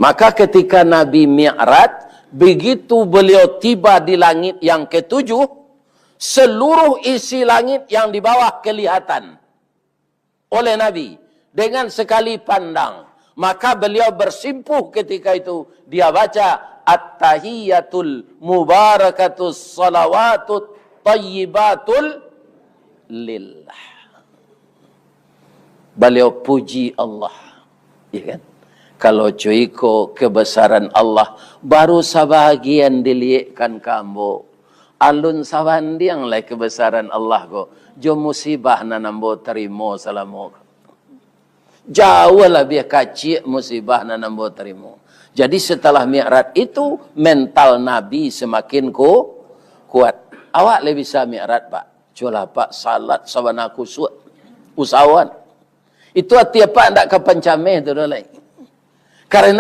Maka ketika Nabi Mi'raj, begitu beliau tiba di langit yang ketujuh, seluruh isi langit yang di bawah kelihatan oleh Nabi dengan sekali pandang. Maka beliau bersimpuh ketika itu. Dia baca At-tahiyyatul mubarakatus salawatut tayyibatul lillah. Beliau puji Allah. Ya kan? Kalau cuiko kebesaran Allah, baru sebahagian dilihatkan kamu. Alun sabandiang lai kebesaran Allah ko. Jo musibah na nambo terima salamu. Jauh lebih kecil musibah na nambo terima. Jadi setelah Mi'raj itu, mental Nabi semakin kuat. Awak lebih bisa Mi'raj, Pak. Coba Pak, salat sabanaku usahawan. Itu hati apa ndak kepencameh itu dah lain. Karena